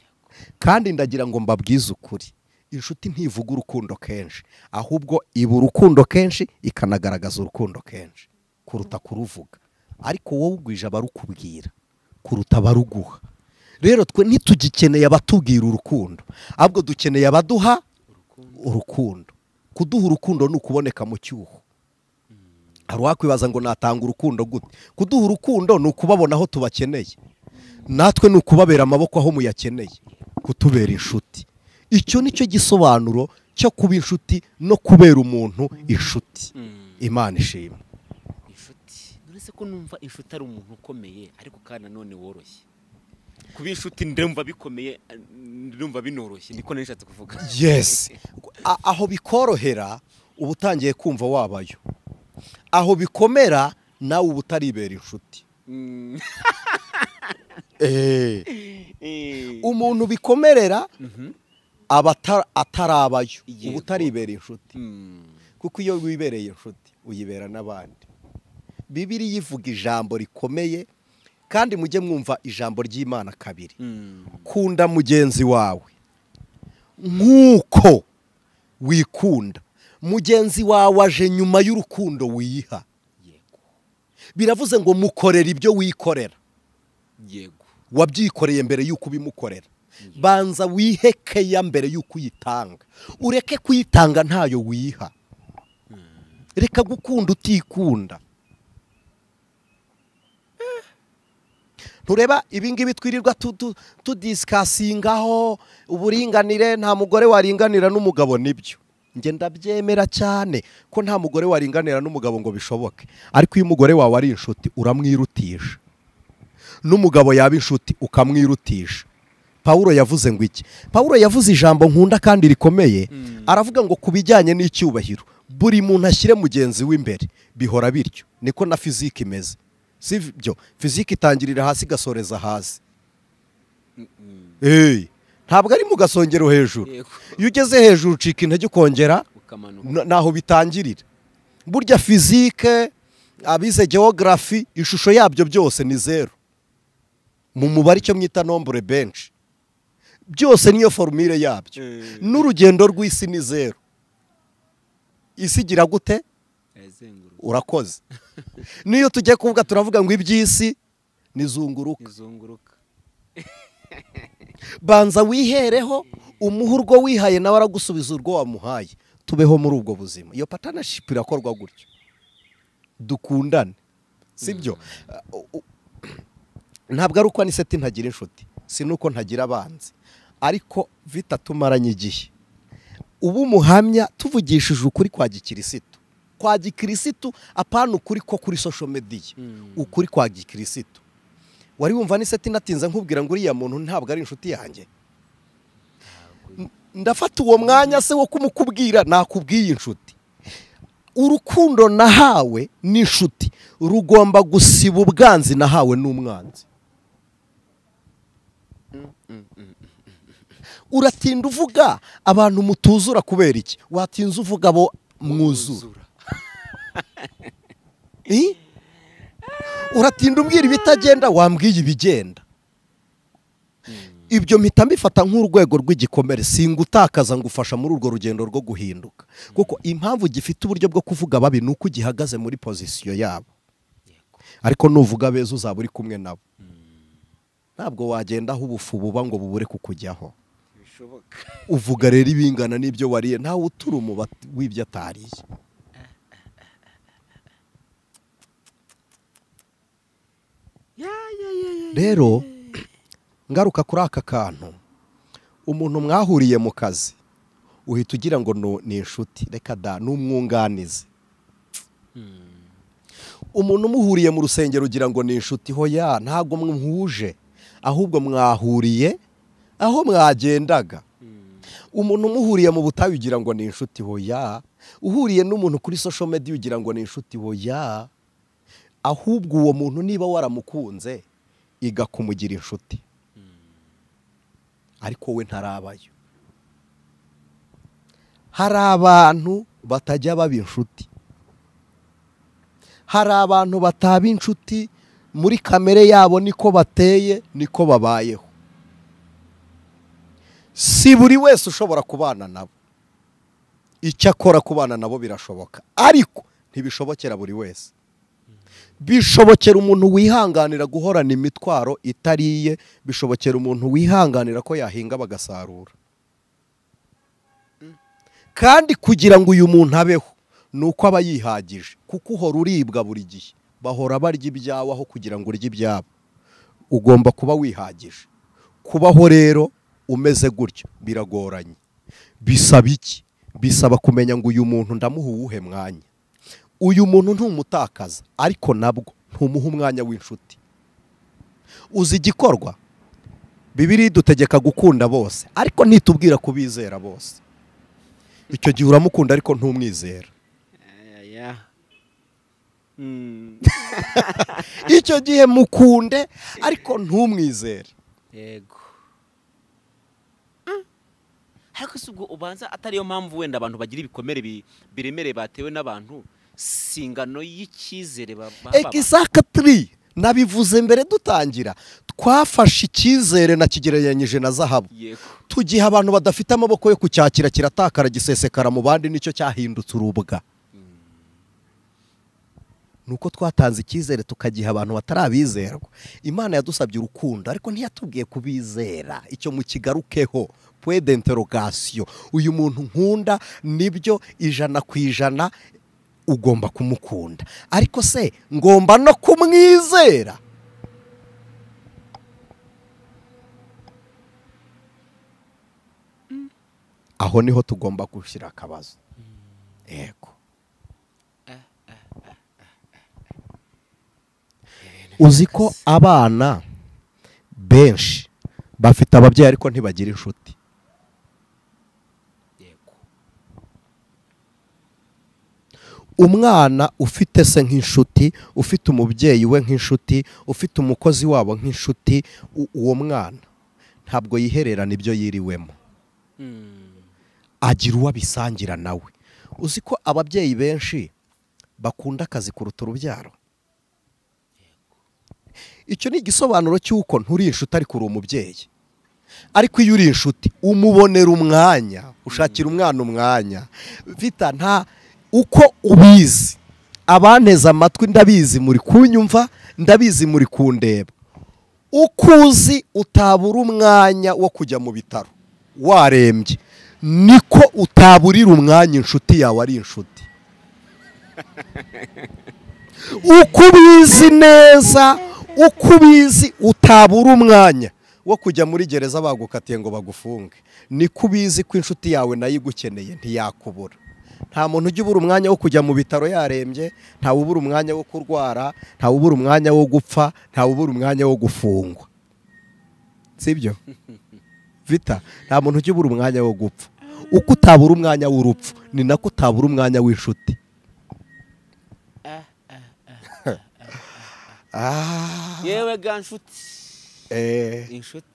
Speaker 1: Kandi ndagira ngo mbabwize ukuri, inshuti ntivuga urukundo kenshi, ahubwo iba urukundo kenshi ikanagaragaza urukundo kenshi kuruta kuruvuga. Ariko wowe ugwije abarukubwira kuruta abaruguha. Rero twe ntitugikeneye abatubwira urukundo, ahubwo dukeneye abaduha urukundo. Kuduha urukundo ni ukuboneka mu cyuho. Hari wakwibaza ngo natanga urukundo gute? Kuduha urukundo ni ukubabona aho tubakeneye, natwe ni ukubabera amaboko aho muyakeneye, kutubera inshuti. Icyo nicyo gisobanuro cyo kuba inshuti no kubera umuntu inshuti. Imana ishimwe.
Speaker 3: Inshuti nurese ko numva inshuti ari umuntu ukomeye, ariko kandi none woroshye. Kuba inshuti ndumva bikomeye, ndumva binoroshye, niko nishatse kuvuga.
Speaker 1: Yes. Aho bikorohera uba utangiye kumva wabayo, aho bikomera nawe uba utaribera inshuti. Umuntu bikomerera aba atarabayo, uba utaribera inshuti. Kuko iyo wibereye inshuti uyibera n'abandi. Bibiliya ivuga ijambo rikomeye, kandi mujye mwumva ijambo ry'Imana kabiri. Kunda mugenzi wawe nk'uko wikunda. Mugenzi wawe aje nyuma y'urukundo wiha. Biravuze ngo mukorera ibyo wikorera. Wabyikoreye mbere y'uko ubimukorera. Banza wihekeya mbere y'uko uyitanga. Ureke kuyitanga ntayo wiha. Reka gukunda utikunda. Tureba ibingibi twirirwa tudisikasingaho uburinganire. Nta mugore waringanira n'umugabo, nibyo nge ndabyemera cyane ko nta mugore waringanira n'umugabo ngo bishoboke. Ariko iyo umugore wawe ari inshuti uramwirutisha, n'umugabo yaba inshuti ukamwirutisha. Pawulo yavuze ngo iki? Pawulo yavuze ijambo nkunda kandi rikomeye. Aravuga ngo kubijyanye n'icyubahiro buri muntu ashyire mugenzi w'imbere. Bihora bityo, niko na fiziki imeze. Sibyo, fiziki itangirira hasi gasoreza hasi. Ntabwo ari mu gasongero hejuru. Iyo ugeze hejuru ucika intege ukongera naho bitangirira. Burya fizike, abize geography, ishusho yabyo byose ni zero. Mu mubare icyo mwita nombre bench, byose niyo formule yabyo. N'urugendo rw'isi ni zero. Isi gira gute? Urakoze. Niyo tujye kuvuga turavuga ngo iby'isi nizunguruka. Banza wihereho, umuha urwo wihaye nawe aragusubiza urwo wamuhaye. Tubeho muri ubwo buzima. Iyo partnership irakorwa gutyo. Dukundane. Sibyo? Ntabwo ari uko Anicet ntagira inshuti, si nuko ntagira abanzi, ariko vitatumaranye igihe. Ubu muhamya tuvugishije ukuri kwa gikirisitu. Kwa gikirisitu apana ukuri ko kuri social media. Ukuri kwa gikirisitu. Wari wumva Anicet natinza nkubwira ngo uriya muntu ntabwo ari inshuti yanjye. Ndafata uwo mwanya se wo kumukubwira, nakubwiye inshuti. Urukundo nahawe n'inshuti rugomba gusiba ubwanzi nahawe n'umwanzi. Uratinda uvuga abantu mutuzura kubera iki? Watinze uvuga abo mwuzura. Uratinda umbwira ibitagenda, wambwiye ibigenda. Ibyo mpita mbifata nk'urwego rw'igikomere, singutakaza ngufasha muri urwo rugendo rwo guhinduka. Kuko impamvu gifite uburyo bwo kuvuga babi nuko gihagaze muri position yabo. Ariko nuvuga beza uzaba uri kumwe nabo. Ntabwo wagenda aho ubufu buba ngo bubure kukujyaho. Uvuga rero ibingana n'ibyo wariye, ntawe uturuma w'ibyo atariye. Rero ngaruka kuri aka kantu, umuntu mwahuriye mu kazi uhita ugira ngo ni inshuti. Reka da, n'umwunganizi. Umuntu muhuriye mu rusengero ugira ngo ni inshuti. Hoya, ntabwo mwuhuje, ahubwo mwahuriye aho mwagendaga. Umuntu muhuriye mu butayu ugira ngo ni inshuti. Hoya, uhuriye n'umuntu kuri social media ugira ngo ni inshuti. Hoya, ahubwo uwo muntu niba waramukunze iga kumugira inshuti. Ariko we ntarabayo. hari abantu batajya baba inshuti, hari abantu bataba inshuti muri kamere yabo, niko bateye niko babayeho. Si buri wese ushobora kubana nabo, icyakora kubana nabo birashoboka, ariko ntibishobokera buri wese. Bishobokera umuntu wihanganira guhorana imitwaro itariye, bishobokera umuntu wihanganira ko yahinga bagasarura. Kandi kugira ngo uyu muntu abeho nuko aba yihagije, kuko uhora uribwa buri gihe, bahora barya ibyawe aho kugira ngo urye ibyabo. Ugomba kuba wihagije. Kubaho rero umeze gutyo biragoranye. Bisaba iki? Bisaba kumenya ngo uyu muntu ndamuha uwuhe mwanya. Uyu muntu ntumutakaza, ariko nabwo ntumuha umwanya w'inshuti. Uzi igikorwa? Bibiliya idutegeka gukunda bose, ariko ntitubwira kubizera bose. Icyo gihe uramukunda ariko ntumwizera. Icyo gihe mukunde ariko ntumwizere.
Speaker 3: Yego. Ariko subwo ubanza atariyo mpamvu wenda abantu bagira ibikomere biremereye batewe n'abantu, singano y'ikizere baba.
Speaker 1: Exactly. Nabivuze mbere dutangira, twafashe ikizere na kigereranyije na zahabu. Tugiha abantu badafite amaboko yo kucyakira, kiratakara gisesekara mu bandi, nicyo cyahindutse urubwa. Nuko twatanze ikizere tukagiha abantu batarabizerwa. Imana yadusabye urukundo ariko ntiyatubwiye kubizera. Icyo mu kigarukeho, point d'interrogation. Uyu muntu nkunda nibyo 100% ugomba kumukunda, ariko se ngomba no kumwizera? Aho niho tugomba gushyira akabazo. Yego. Uzi ko abana benshi bafite ababyeyi ariko ntibagira inshuti. Umwana ufite se nk'inshuti, ufite umubyeyi we nk'inshuti, ufite umukozi wabo nk'inshuti, uwo mwana ntabwo yihererana ibyo yiriwemo. Agira uwo abisangira nawe. Uzi ko ababyeyi benshi bakunda akazi kuruta urubyaro. Icyo ni igisobanuro cy'uko nturi inshuti ariko uri umubyeyi. Ariko iyo uri inshuti umubonera umwanya, ushakira umwana umwanya. Vita nta uko ubizi, abaneza amatwi ndabizi muri kunyumva, ndabizi muri kundeba. Ukuzi utabura umwanya wo kujya mu bitaro warembye, niko utaburira umwanya inshuti yawe ari inshuti. Uko ubizi neza, uko ubizi utabura umwanya wo kujya muri gereza bagukatiye ngo bagufunge, niko ubizi ko inshuti yawe nayo igukeneye ntiyakubura. Nta muntu ujya ubura umwanya wo kujya mu bitaro yarembye, nta ubura umwanya wo kurwara, nta ubura umwanya wo gupfa, nta ubura umwanya wo gufungwa. Sibyo? Vita, nta muntu ujya ubura umwanya wo gupfa. Uko utabura umwanya w'urupfu, ni nako utabura umwanya w'inshuti.
Speaker 3: Yewe ga nshuti. Inshuti.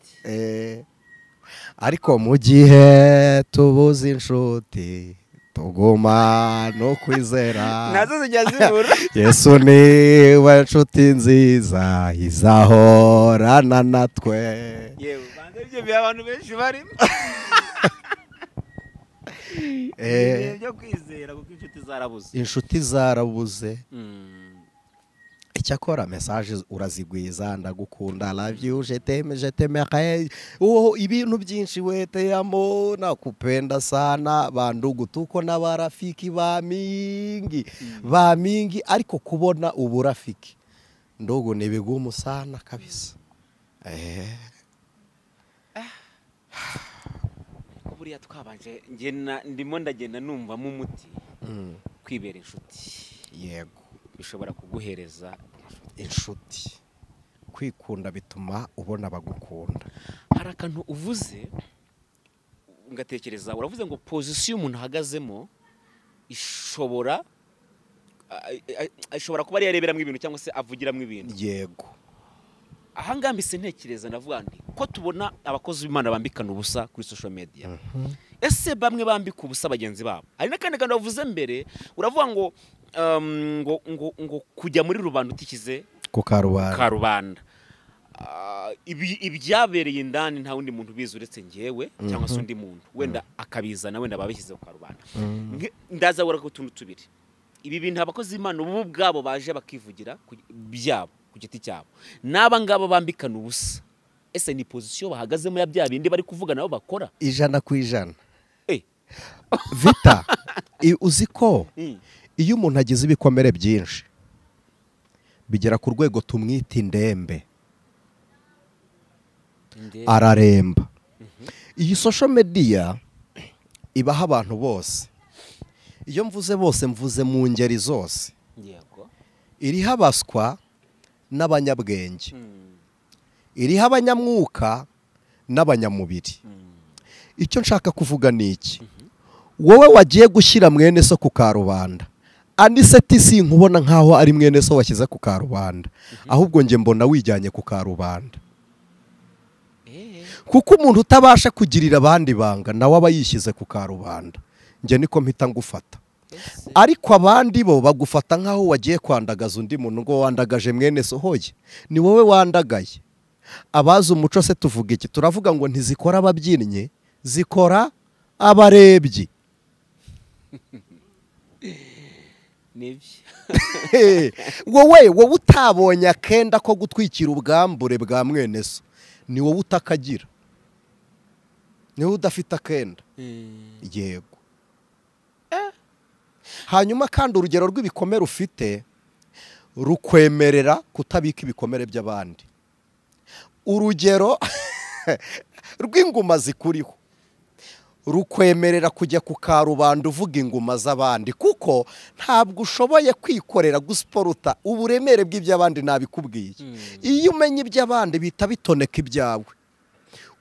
Speaker 1: Ariko mu gihe tubuze inshuti, tuguma no kwizera.
Speaker 3: Nazo zijya zibura.
Speaker 1: Yesu ni we nshuti nziza izahorana natwe.
Speaker 3: Yewe banga ibyo bya abantu benshi barimo. Byo kwizera kuko inshuti zarabuze.
Speaker 1: Inshuti zarabuze. Icyakora message urazigwiza, ndagukunda, love you, je t'aime, ibintu byinshi wete yamo, nakupenda sana, bandugu tuko n'abarafiki ba mingi, ariko kubona uburafiki ndogo ni bigumu sana kabisa.
Speaker 3: Buriya twabanje ndimo ndagenda numva mu muti kwibera inshuti.
Speaker 1: Yego,
Speaker 3: bishobora kuguhereza
Speaker 1: inshuti. Kwikunda bituma ubona bagukunda.
Speaker 3: Hari akantu uvuze ngatekereza, uravuze ngo position umuntu ahagazemo ishobora kuba ari yareberamo ibintu cyangwa se avugiramo ibintu.
Speaker 1: Yego.
Speaker 3: Ahangambise ntekereza ndavuga nti ko tubona abakozi b'Imana bambikana ubusa kuri social media. ese bamwe bambika ubusa bagenzi babo. Ari nakandi kandi wavuze mbere uravuga ngo kujya muri rubanda utikize
Speaker 1: ku karubanda.
Speaker 3: Ibyabereye indani nta wundi muntu bizi uretse ngewe cyangwa se undi muntu wenda akabizana wenda babishyize ku karubanda. Ndazabura ko tuntu tubiri. Ibi bintu abakozi Imana ubu bwabo baje bakivugira byabo ku giti cyabo. Naba ngabo bambikana ubusa. Ese ni position bahagazemo ya bya bindi bari kuvuga nabo bakora
Speaker 1: 100%. Vita uzi ko iyo umuntu agize ibikomere byinshi bigera ku rwego tumwita indembe, araremba. Iyi social media ibaha abantu bose. Iyo mvuze bose mvuze mu ngeri zose. Iriho abaswa n'abanyabwenge, iriho abanyamwuka n'abanyamubiri. Icyo nshaka kuvuga ni iki? Wowe wagiye gushyira mwene so ku karubanda, Anicet sinkubona nkaho ari mwene so washyize ku karubanda, ahubwo nge mbona wijyanye ku karubanda. Kuko umuntu utabasha kugirira abandi banga nawe aba yishyize ku karubanda. Nge niko mpita ngufata. Ariko abandi bo bagufata nkaho wagiye kwandagaza undi muntu ngo wandagaje mwene so. Hoye ni wowe wandagaye. Abazi umuco se tuvuga iki? Turavuga ngo ntizikora ababyinnye, zikora abarebyi. wowe utabonye akenda ko gutwikira ubwambure bwa mwene so, ni wowe utakagira, ni wowe udafite akenda. Yego. Hanyuma kandi urugero rw'ibikomere ufite rukwemerera kutabika ibikomere by'abandi. Urugero rw'inguma zikuriho rukwemerera kujya ku karubanda uvuga inguma z'abandi, kuko ntabwo ushoboye kwikorera gusporuta uburemere bw'iby'abandi nabikubwiye. Iyo umenye iby'abandi bita bitoneka ibyawe.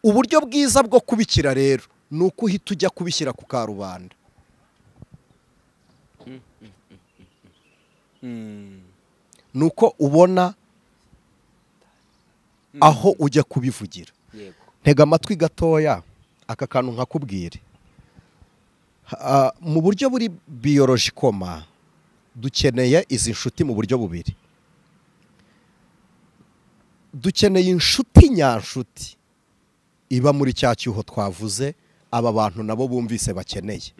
Speaker 1: Uburyo bwiza bwo kubikira rero ni uko uhita ujya kubishyira ku karubanda. Nuko ubona aho ujya kubivugira. Ntega amatwi gatoya aka kantu nkakubwire. Mu buryo buri biologikoma dukeneye izi nshuti mu buryo bubiri. Dukeneye inshuti nyanshuti iba muri cya cyuho twavuze aba bantu nabo bumvise bakeneye.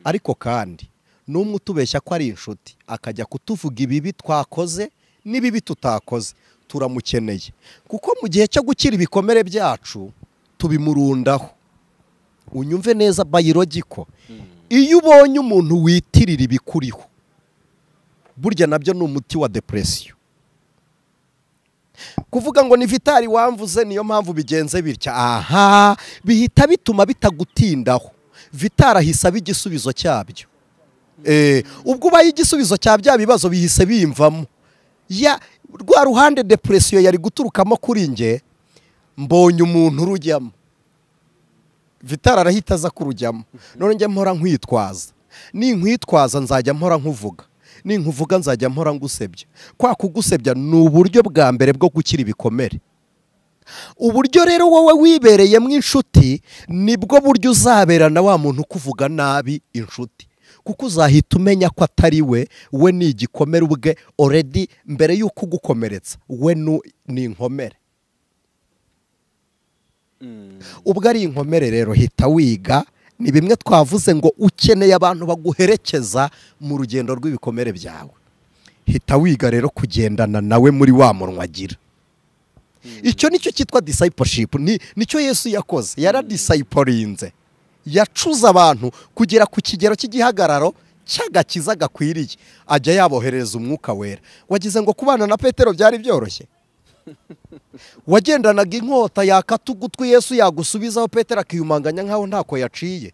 Speaker 1: Ariko kandi n'umwe utubeshya ko ari inshuti akajya kutuvuga ibibi twakoze n'ibibi tutakoze, turamukeneye. Kuko mu gihe cyo gukira ibikomere byacu tubimurundaho. Unyumve neza biologiko. Iyo ubonye umuntu witirira ibikuriho, burya nabyo ni umuti wa depression. Kuvuga ngo ni Vitali wamvuze niyo mpamvu bigenze bitya, aha bihita bituma bitagutindaho. Vitali ahisa bigisubizo cyabyo. Ubwo ubaye igisubizo cya bya bibazo bihise bimvamo. Ya rwa ruhande depression yari guturukamo kuri nge, mbonye umuntu urujyamo. Vitali arahita aza kurujyamo. None njye mpora nkwitwaza. Ninkwitwaza nzajya mpora nkuvuga. Ninkuvuga nzajya mpora ngusebya. Kwa kugusebya ni uburyo bwa mbere bwo gukira ibikomere. Uburyo rero wowe wibereye mu inshuti nibwo buryo uzaberana wa muntu kuvuga nabi inshuti. Kuko uzahita umenya ko atari we ni igikomere ubwe already mbere yuko gukomeretsa, we ni inkomere. Ubwo ari inkomere rero hita wiga. Ni bimwe twavuze ngo ukeneye abantu baguherekeza mu rugendo rw'ibikomere byawe. Hita wiga rero kugendana nawe muri wa munwa agira. Icyo nicyo cyitwa discipleship. Nicyo Yesu yakoze. Yaradiscipolinze. Yacuza abantu kugera ku kigero cy'igihagararo cy'agakiza gakwiriye, ajya yabohereza umwuka wera. Wagize ngo kubana na Petero byari byoroshye? Wagendanaga inkota yakata ugutwi Yesu yagusubizaho, Petero akiyumanganya nkaho ntako yaciye.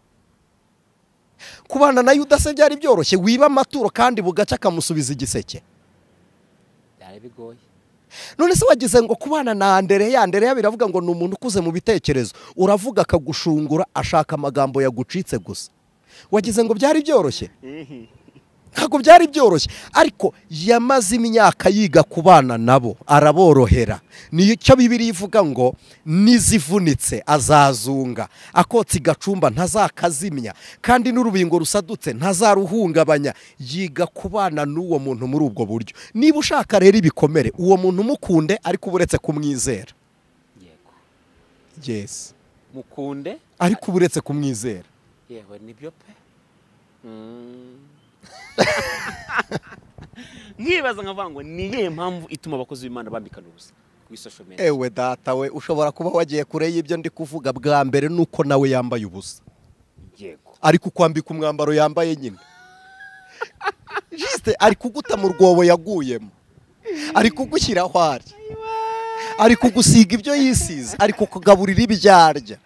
Speaker 1: Kubana na Yuda se byari byoroshye? Wiba amaturo kandi bugaca akamusubiza igiseke.
Speaker 3: Byari bigoye.
Speaker 1: None se wagize ngo kubana na Andereya biravuga ngo ni umuntu ukuze mu bitekerezo, uravuga akagushungura ashaka amagambo yagucitse gusa. Wagize ngo byari byoroshye? ntabwo byari byoroshye ariko yamaze imyaka yiga kubana nabo araborohera. Nicyo Bibiliya ivuga ngo nizivunitse azazunga, akotsi gacumba ntazakazimya, kandi n'urubingo rusadutse ntazaruhungabanya. Yiga kubana n'uwo muntu muri ubwo buryo. Niba ushaka rero ibikomere, uwo muntu mukunde ariko uburetse kumwizera.
Speaker 3: Yego.
Speaker 1: Yes.
Speaker 3: Mukunde
Speaker 1: ariko uburetse kumwizera.
Speaker 3: Yewe nibyo pe. Nkibaza nkavuga ngo niye mpamvu ituma abakozi b'Imana bambikana ubusa kuri social media.
Speaker 1: Ewe data we, ushobora kuba wagiye kure y'ibyo ndi kuvuga. Bwa mbere nuko nawe yambaye ubusa.
Speaker 3: Yego.
Speaker 1: Ariko kwambika umwambaro yambaye nyine. Juste ari kuguta mu rwobo yaguyemo. Ari kugushyira aho ari. Ari kugusiga ibyo yisize, ari kukugaburira ibyarya.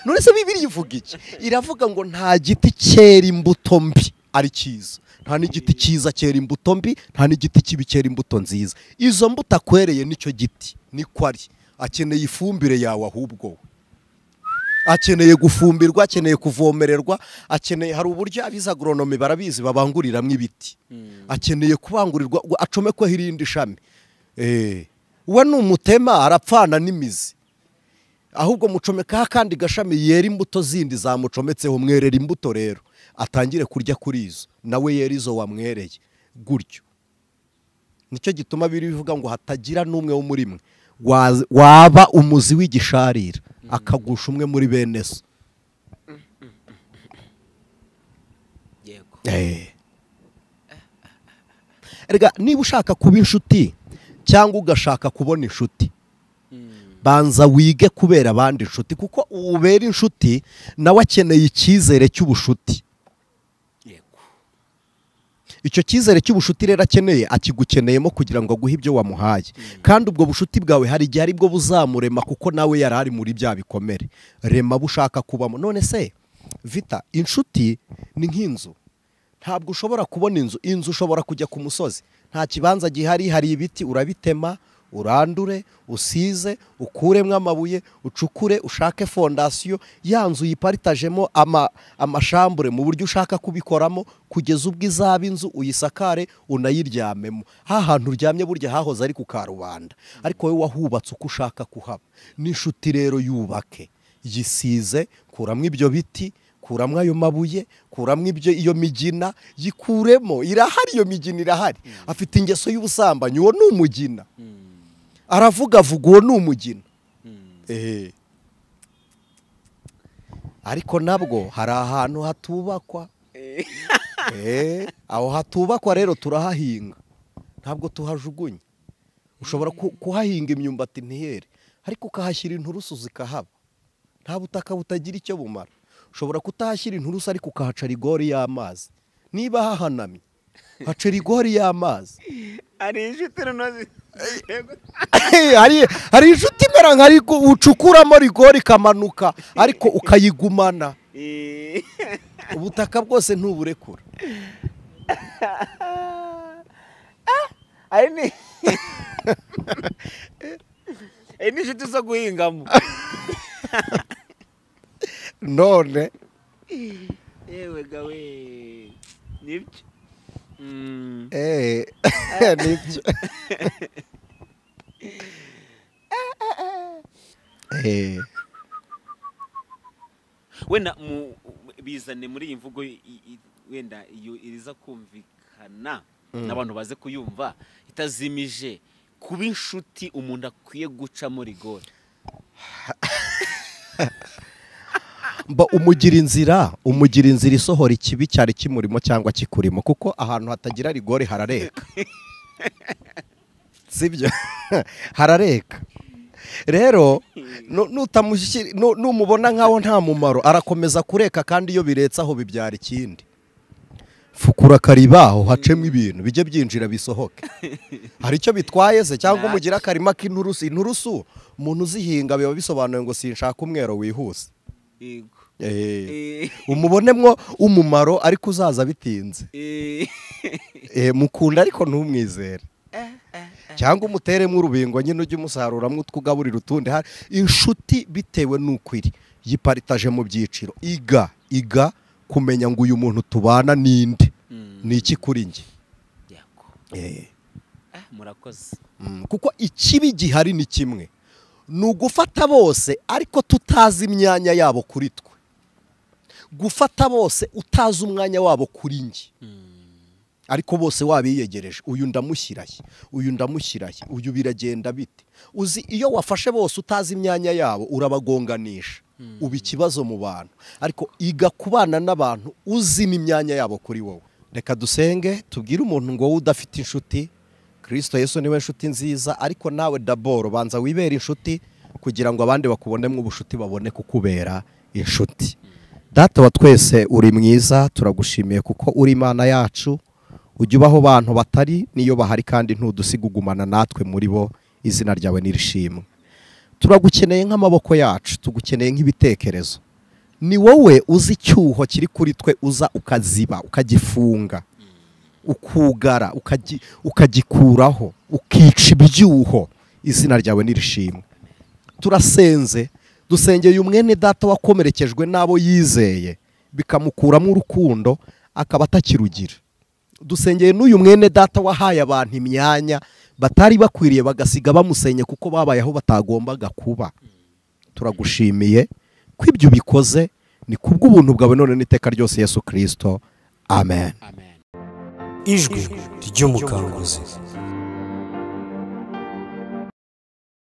Speaker 1: None se Bibiliya ivuga iki? Iravuga ngo nta giti cyera imbuto mbi ari cyiza, nta n'igiti cyiza cyera imbuto mbi, nta n'igiti kibi cyera imbuto nziza. Izo mbuto akwereye nicyo giti niko ari. Akeneye ifumbire yawe ahubwo we. Akeneye gufumbirwa, akeneye kuvomererwa, akeneye, hari uburyo abiza agronomy barabizi babanguriramwe ibiti. Akeneye kubangurirwa acomekweho irindi shami. We n'umutema arapfana n'imizi. Ahubwo mucomeka kandi gashami yera imbuto zindi zamucometseho. Mwerera imbuto rero atangire kurya kuri izo, nawe yera izo wamwereye gutyo. Nicyo gituma bivuga ngo hatagira n'umwe wo muri mwe waba umuzi w'igisharira akagusha umwe muri bene so.
Speaker 3: Yego.
Speaker 1: Erega niba ushaka kuba inshuti cyangwa ugashaka kubona inshuti, banza wige kubera abandi inshuti, kuko ubera inshuti nawe akeneye icyizere cy'ubushuti.
Speaker 3: Yego.
Speaker 1: Icyo cyizere cy'ubushuti rero akeneye akigukeneyemo kugira ngo aguhe ibyo wamuhaye. Kandi ubwo bushuti bwawe hari igihe aribwo buzamurema, kuko nawe yari ari muri bya bikomere. Rema bushaka kubamo. None se Vita, inshuti ni nk'inzu. Ntabwo ushobora kubona inzu ushobora kujya ku musozi, nta kibanza gihari, hari ibiti, urabitema, urandure, usize, ukuremwe amabuye, ucukure, ushake fondasiyo, ya nzu yiparitajemo amashambure mu buryo ushaka kubikoramo, kugeza ubwo izaba inzu uyisakare unayiryamemo. Hantu uryamye burya hahoze ari ku karubanda, ariko wowe wahubatse uko ushaka kuhaba. N'inshuti rero yubake, yisize, kuramo ibyo biti, kuramo ayo mabuye, kuramo iyo migina, yikuremo. Irahari iyo migina, irahari. Afite ingeso y'ubusambanyi, uwo ni umugina. Aravuga uwo ni umugina. Ariko nabwo hari ahantu hatubakwa. Aho hatubakwa rero turahahinga, ntabwo tuhajugunya. Ushobora kuhahinga imyumbati ntiyere, ariko ukahashyira inturusu zikahaba. Nta butaka butagira icyo bumara. Ushobora kutahashyira inturusu ariko ukahaca rigori y'amazi. Niba hahanamye, haca rigori y'amazi.
Speaker 3: Ari inshuti runoze.
Speaker 1: Hari inshuti imera nka ucukuramo rigori ikamanuka ariko ukayigumana. Ubutaka bwose ntuburekura.
Speaker 3: Ari ni inshuti zo guhingamo.
Speaker 1: None
Speaker 3: yewe gawe nibyo.
Speaker 1: Nibyo.
Speaker 3: Wenda bizane muri iyi mvugo wenda iyo iriza kumvikana n'abantu baze kuyumva itazimije, kuba inshuti umuntu akwiye gucamo rigori.
Speaker 1: Umugira inzira isohora ikibi cyari kimurimo cyangwa kikurimo, kuko ahantu hatagira rigori harareka. Sibyo? Harareka. Rero numubona nkaho nta mumaro, arakomeza kureka, kandi iyo biretse aho bibyara ikindi. Fukura karibaho hacemo ibintu bijye byinjira bisohoke. Hari icyo bitwaye se, cyangwa umugira akarima k'inturusu. Inturusu umuntu uzihinga biba bisobanuye ngo sinshaka umwero wihuse. Umubonemwo umumaro, ariko uzaza bitinze. Mukunda ariko ntumwizere, cyangwa umuteremo urubingo nyine ujye umusaruramo utwugaburira utundi. Inshuti bitewe n'ukwiri yiparitaje mu byiciro. Iga kumenya ngo uyu muntu tubana ninde, ni iki kuri njye
Speaker 3: murakoze
Speaker 1: kuko ikibi gihari ni kimwe, ni ugufata bose ariko tutazi imyanya yabo kuri twe, gufata bose utazi umwanya wabo kuri njye, ariko bose wabiyegereje, uyu ndamushyiraye, uyu ndamushyiraye, uyu biragenda bite. Uzi iyo wafashe bose utazi imyanya yabo urabagonganisha, uba ikibazo mu bantu. Ariko iga kubana n'abantu uzi imyanya yabo kuri wowe. Reka dusenge tubwire umuntu ngo wowe udafite inshuti, Christo Yesu niwe nshuti nziza, ariko nawe daboro banza wibera inshuti kugira ngo abandi bakubonemo ubushuti babone kukubera inshuti. Data wa twese uri mwiza, turagushimiye kuko uri Imana yacu, ujya ubaho abantu batari niyo bahari kandi ntudusiga ugumana natwe muri bo, izina ryawe nirishimwe. Turagukeneye nk'amaboko yacu, tugukeneye nk'ibitekerezo. Ni wowe uzi icyuho kiri kuri twe, uza ukaziba, ukagifunga, ukugara, ukagikuraho, ukica ibyuho, izina ryawe nirishimwe. Turasenze, dusengeye umwene data wakomerekejwe n'abo yizeye bikamukuramo urukundo akaba atakirugira. Dusengeye n'uyu mwene data wahaye abantu imyanya batari bakwiriye bagasiga bamusenye kuko babayeho batagombaga kuba. Turagushimiye ko ibyo bikoze, ni kubw'ubuntu bwawe none n'iteka ryose Yesu Kristo, amen.
Speaker 2: Ijwi ry'Umukanguzi.